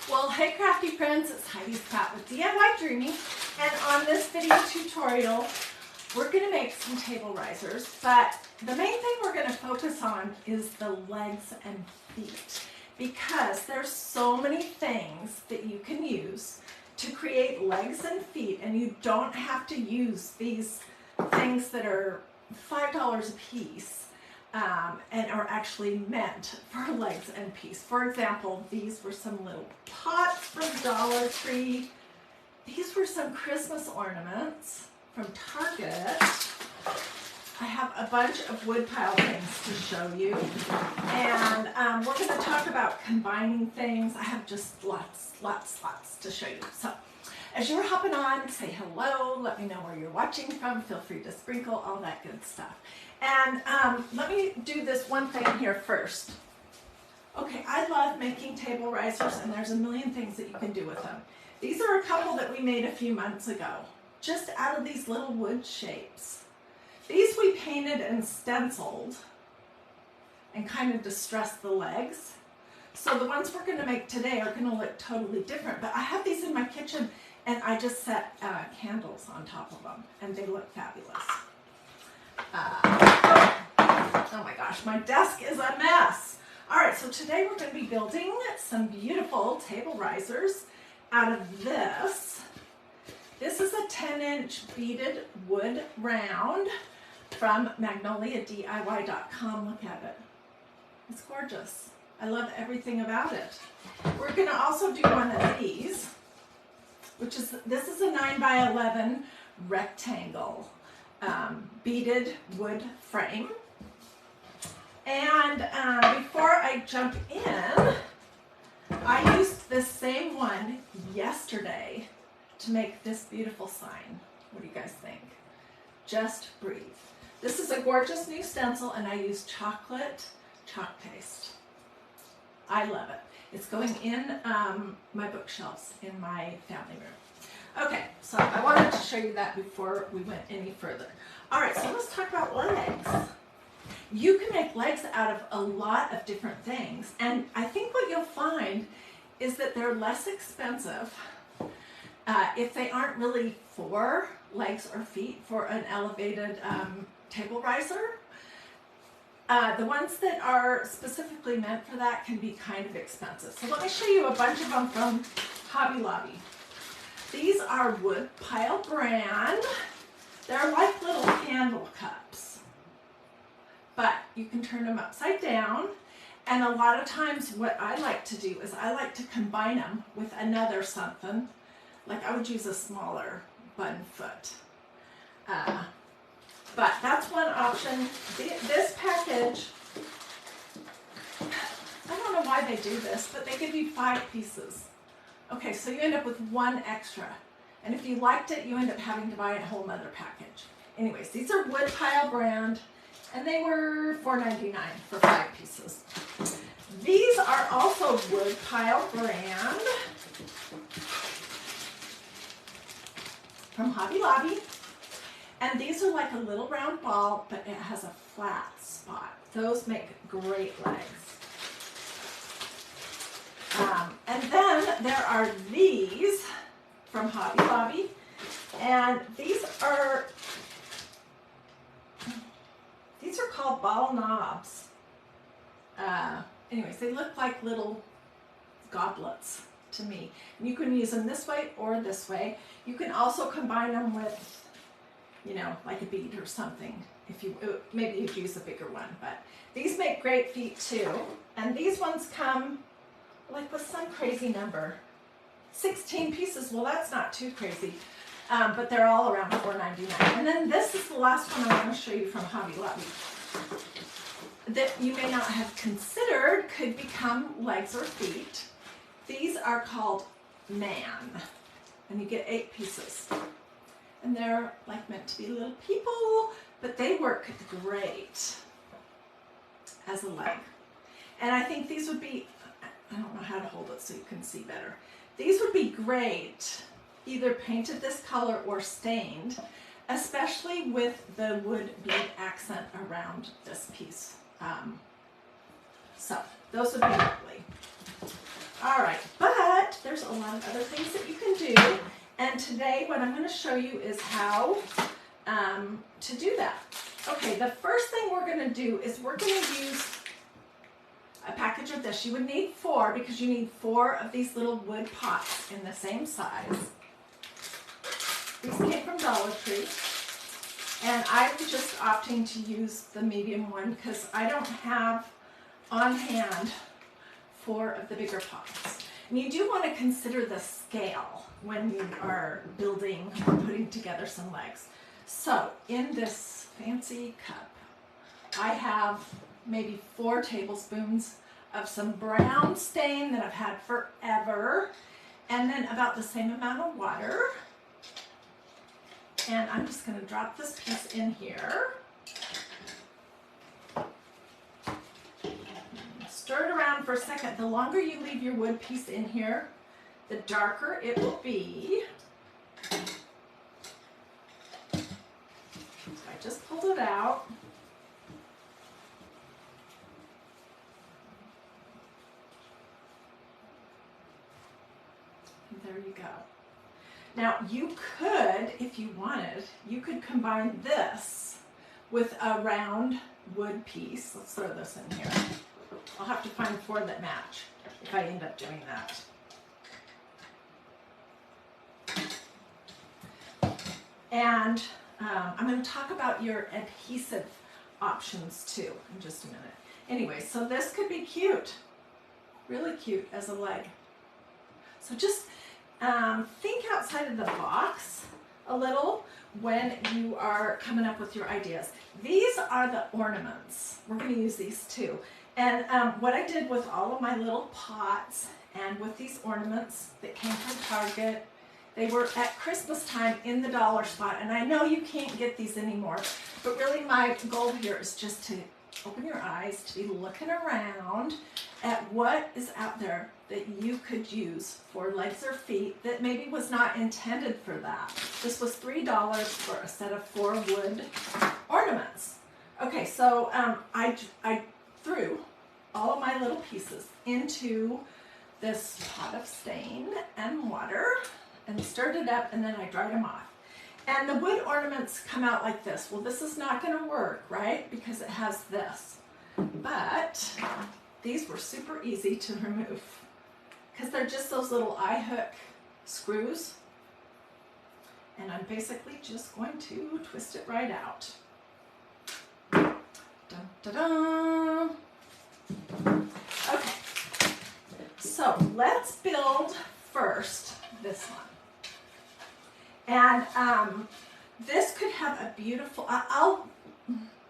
Well, hey crafty friends, it's Hiedi Scott with DiyDreaming, and on this video tutorial, we're going to make some table risers, but the main thing we're going to focus on is the legs and feet, because there's so many things that you can use to create legs and feet, and you don't have to use these things that are $5 a piece. And are actually meant for legs and feet. For example, these were some little pots from Dollar Tree. These were some Christmas ornaments from Target. I have a bunch of wood pile things to show you. And we're going to talk about combining things. I have just lots to show you. So as you're hopping on, say hello, let me know where you're watching from, feel free to sprinkle, all that good stuff. And let me do this one thing here first. Okay, I love making table risers, and there's a million things that you can do with them. These are a couple that we made a few months ago, just out of these little wood shapes. These we painted and stenciled and kind of distressed the legs. So the ones we're going to make today are going to look totally different, but I have these in my kitchen, and I just set candles on top of them, and they look fabulous. Oh my gosh, my desk is a mess. All right, so today we're going to be building some beautiful table risers out of this. This is a 10-inch beaded wood round from magnoliadiy.com. Look at it. It's gorgeous. I love everything about it. We're going to also do one of these, this is a 9x11 rectangle beaded wood frame. And before I jump in, I used this same one yesterday to make this beautiful sign. What do you guys think? Just breathe. This is a gorgeous new stencil, and I used chocolate chalk paste. I love it. It's going in my bookshelves in my family room. Okay, so I wanted to show you that before we went any further. All right, so let's talk about legs. You can make legs out of a lot of different things, and I think what you'll find is that they're less expensive if they aren't really for legs or feet for an elevated table riser. The ones that are specifically meant for that can be kind of expensive. So let me show you a bunch of them from Hobby Lobby. These are wood pile brand. They're like little candle cups, but you can turn them upside down. And a lot of times what I like to do is I like to combine them with another something. Like I would use a smaller bun foot. But that's one option. This package, I don't know why they do this, but they give you 5 pieces. Okay, so you end up with one extra. And if you liked it, you end up having to buy a whole nother package. Anyways, these are wood pile brand, and they were $4.99 for 5 pieces. These are also wood pile brand from Hobby Lobby. And these are like a little round ball, but it has a flat spot. Those make great legs. And then there are these from Hobby Lobby, and these are called ball knobs. Anyways, they look like little goblets to me. And you can use them this way or this way. You can also combine them with, you know, like a bead or something. If you maybe you'd use a bigger one, but these make great feet too. And these ones come like with some crazy number, 16 pieces. Well, that's not too crazy, but they're all around $4.99. And then this is the last one I want to show you from Hobby Lobby that you may not have considered could become legs or feet. These are called Man, and you get 8 pieces. And they're like meant to be little people, but they work great as a leg. And I think these would be, I don't know how to hold it so you can see better. These would be great, either painted this color or stained, especially with the wood bead accent around this piece. So those would be lovely. All right, but other things that you can do. And today what I'm going to show you is how to do that. Okay, the first thing we're going to do is we're going to use a package of this. You would need 4 because you need 4 of these little wood pots in the same size. These came from Dollar Tree. And I'm just opting to use the medium one because I don't have on hand 4 of the bigger pots. And you do want to consider the scale when you are building or putting together some legs. So in this fancy cup, I have maybe 4 tablespoons of some brown stain that I've had forever, and then about the same amount of water. And I'm just going to drop this piece in here. Stir it around for a second. The longer you leave your wood piece in here, the darker it will be. So I just pulled it out. And there you go. Now you could, if you wanted, you could combine this with a round wood piece. Let's throw this in here. I'll have to find 4 that match if I end up doing that. And I'm going to talk about your adhesive options too in just a minute. Anyway, so this could be cute, really cute as a leg. So just think outside of the box a little when you are coming up with your ideas. These are the ornaments. We're going to use these too. And what I did with all of my little pots and with these ornaments that came from Target, they were at Christmas time in the dollar spot. And I know you can't get these anymore, but really my goal here is just to open your eyes, to be looking around at what is out there that you could use for legs or feet that maybe was not intended for that. This was $3 for a set of 4 wood ornaments. Okay, so I threw all of my little pieces into this pot of stain and water and stirred it up, and then I dried them off. And the wood ornaments come out like this. Well, this is not going to work, right? Because it has this. But these were super easy to remove because they're just those little eye hook screws. And I'm basically just going to twist it right out. Dun, dun, dun. Okay, so let's build first this one. And this could have a beautiful, I'll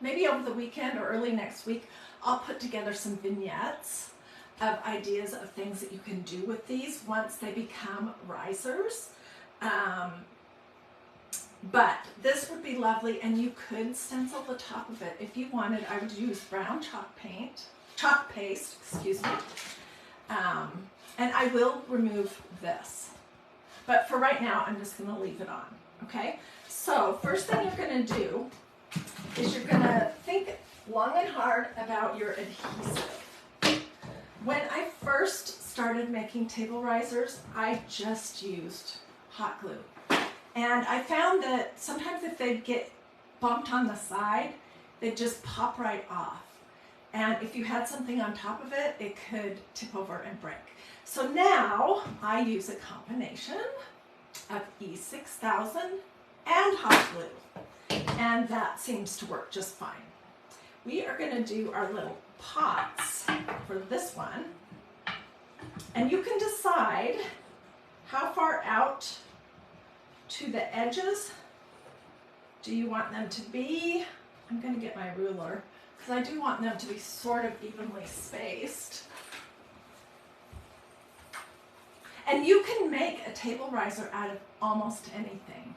maybe over the weekend or early next week, I'll put together some vignettes of ideas of things that you can do with these once they become risers. But this would be lovely, and you could stencil the top of it. If you wanted, I would use brown chalk paste, excuse me. And I will remove this. But for right now, I'm just going to leave it on, okay? So first thing you're going to do is you're going to think long and hard about your adhesive. When I first started making table risers, I just used hot glue. And I found that sometimes if they'd get bumped on the side, they'd just pop right off. And if you had something on top of it, it could tip over and break. So now I use a combination of E6000 and hot glue. And that seems to work just fine. We are going to do our little pots for this one. And you can decide how far out to the edges do you want them to be. I'm going to get my ruler because I do want them to be sort of evenly spaced. And you can make a table riser out of almost anything.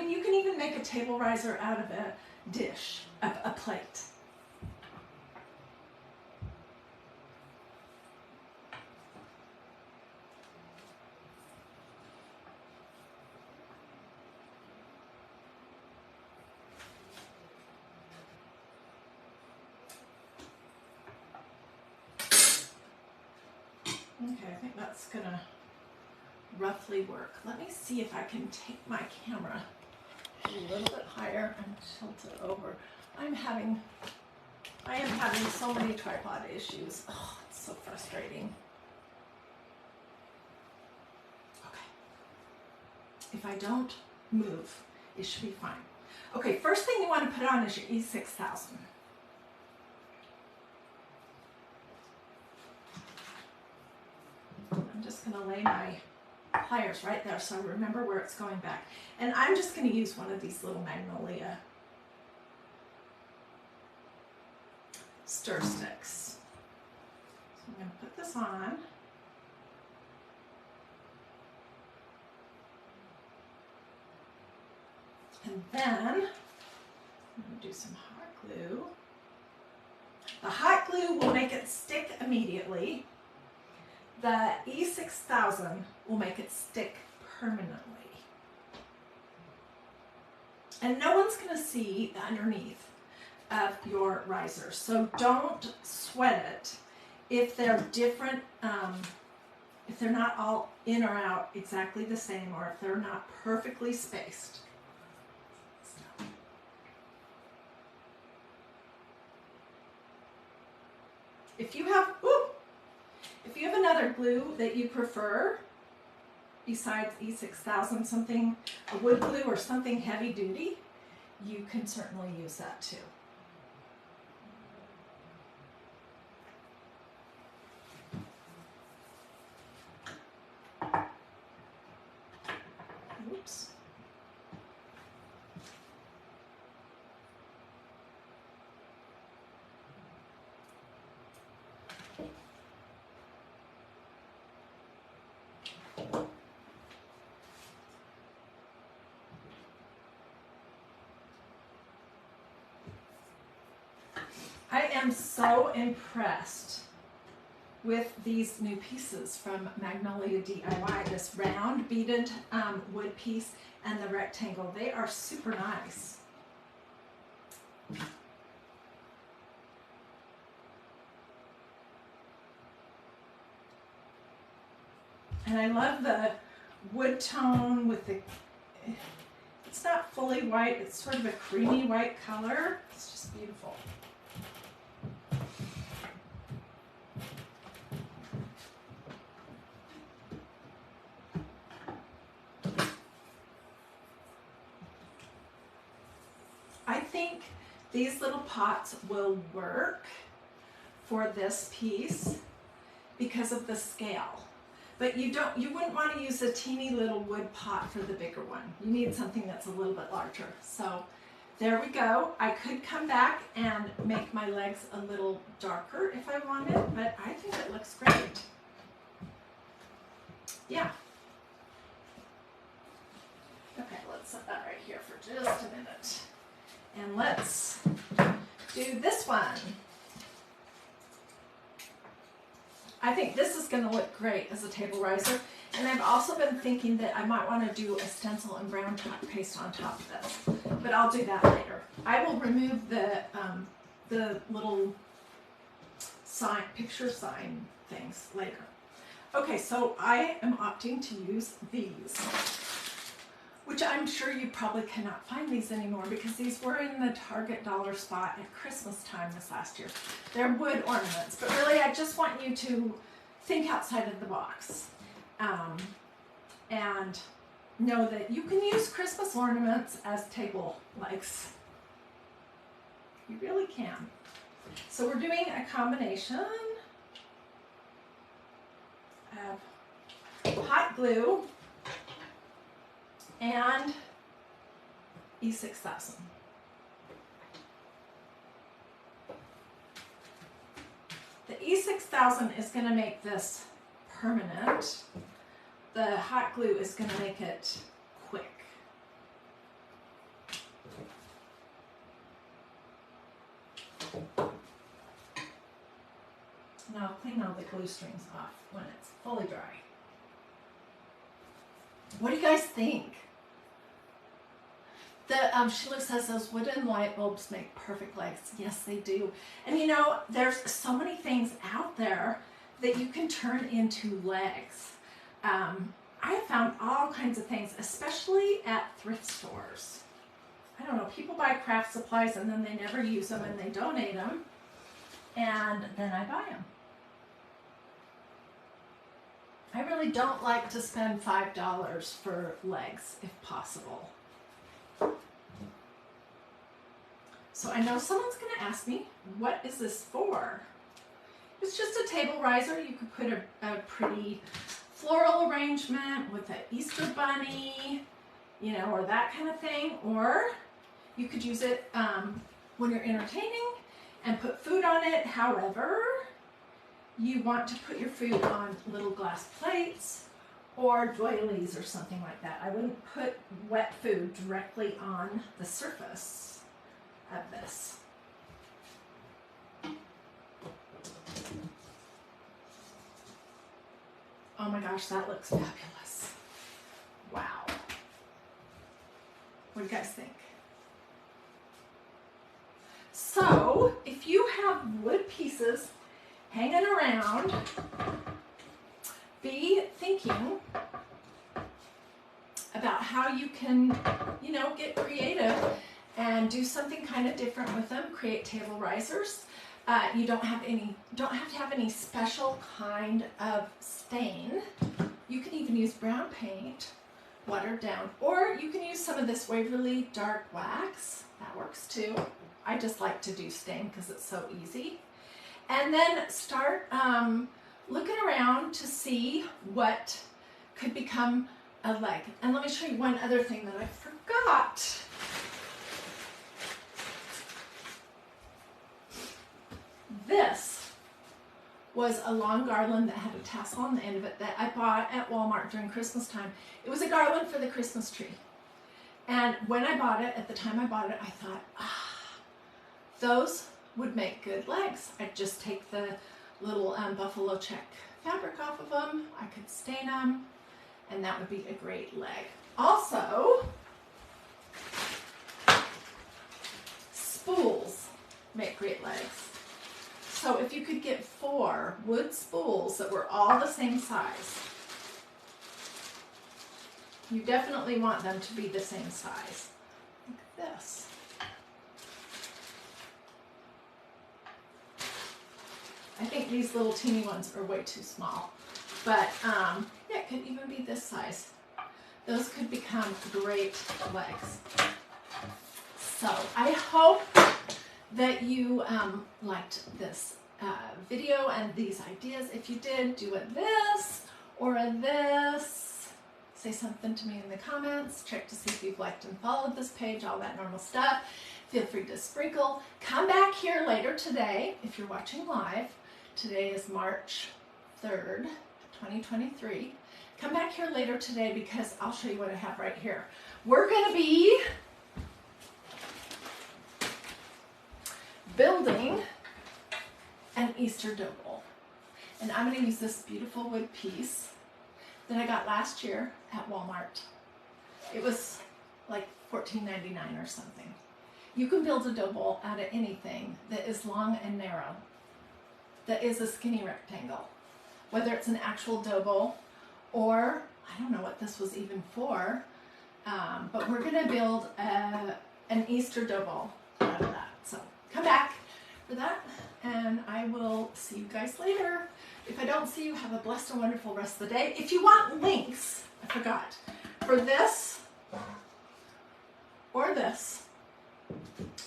You can even make a table riser out of a dish, a plate. Okay, I think that's gonna roughly work. Let me see if I can take my camera a little bit higher and tilt it over. I am having so many tripod issues. Oh, it's so frustrating. Okay. If I don't move, it should be fine. Okay, first thing you want to put on is your E6000. I'm just going to lay my pliers right there so I remember where it's going back. And I'm just going to use one of these little magnolia stir sticks. So I'm going to put this on. And then I'm going to do some hot glue. The hot glue will make it stick immediately. The E6000 will make it stick permanently. And no one's going to see the underneath of your risers. So don't sweat it if they're different, if they're not all in or out exactly the same, or if they're not perfectly spaced. If you have another glue that you prefer, besides E6000, something, a wood glue or something heavy duty, you can certainly use that too. Oops. I am so impressed with these new pieces from Magnolia DIY, this round beaded wood piece and the rectangle. They are super nice. And I love the wood tone with the, it's not fully white, it's sort of a creamy white color. It's just beautiful. I think these little pots will work for this piece because of the scale. But you wouldn't want to use a teeny little wood pot for the bigger one. You need something that's a little bit larger. So there we go. I could come back and make my legs a little darker if I wanted, but I think it looks great. Yeah. Okay, let's set that right here for just a minute. And let's do this one. I think this is going to look great as a table riser. And I've also been thinking that I might want to do a stencil and brown chalk paste on top of this. But I'll do that later. I will remove the little sign, picture sign things later. Okay, so I am opting to use these, which I'm sure you probably cannot find these anymore because these were in the Target dollar spot at Christmas time this last year. They're wood ornaments, but really I just want you to think outside of the box and know that you can use Christmas ornaments as table legs. You really can. So we're doing a combination of hot glue and E6000. The E6000 is going to make this permanent. The hot glue is going to make it quick. Now I'll clean all the glue strings off when it's fully dry. What do you guys think? Sheila says those wooden light bulbs make perfect legs. Yes, they do. And you know, there's so many things out there that you can turn into legs. I found all kinds of things, especially at thrift stores. I don't know, people buy craft supplies and then they never use them and they donate them, and then I buy them. I really don't like to spend $5 for legs if possible. So I know someone's going to ask me, what is this for? It's just a table riser. You could put a pretty floral arrangement with an Easter bunny, you know, or that kind of thing. Or you could use it when you're entertaining and put food on it. However, you want to put your food on little glass plates or doilies or something like that. I wouldn't put wet food directly on the surface of this. Oh my gosh, that looks fabulous. Wow. What do you guys think? So, if you have wood pieces hanging around, be thinking about how you can, you know, get creative and do something kind of different with them. Create table risers. You don't have to have any special kind of stain. You can even use brown paint, watered down, or you can use some of this Waverly dark wax. That works too. I just like to do stain because it's so easy. And then start looking around to see what could become a leg. And let me show you one other thing that I forgot. This was a long garland that had a tassel on the end of it that I bought at Walmart during Christmas time. It was a garland for the Christmas tree. And when I bought it, at the time I bought it, I thought, those would make good legs. I'd just take the little buffalo check fabric off of them. I could stain them, and that would be a great leg. Also, spools make great legs. So if you could get 4 wood spools that were all the same size, you definitely want them to be the same size. Look at this. I think these little teeny ones are way too small, but yeah, it could even be this size. Those could become great legs. So I hope that you liked this video and these ideas. If you did, do a this or a this. Say something to me in the comments. Check to see if you've liked and followed this page, all that normal stuff. Feel free to sprinkle. Come back here later today if you're watching live. Today is March 3rd, 2023. Come back here later today because I'll show you what I have right here. We're going to be building an Easter dough bowl. And I'm going to use this beautiful wood piece that I got last year at Walmart. It was like $14.99 or something. You can build a dough bowl out of anything that is long and narrow, that is a skinny rectangle. Whether it's an actual dough bowl or, I don't know what this was even for, but we're going to build an Easter dough bowl out of that. So come back for that, and I will see you guys later. If I don't see you, have a blessed and wonderful rest of the day. If you want links, I forgot, for this or this,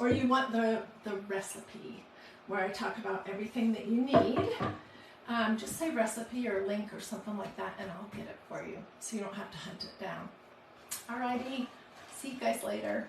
or you want the recipe where I talk about everything that you need, just say recipe or link or something like that, and I'll get it for you so you don't have to hunt it down. Alrighty, see you guys later.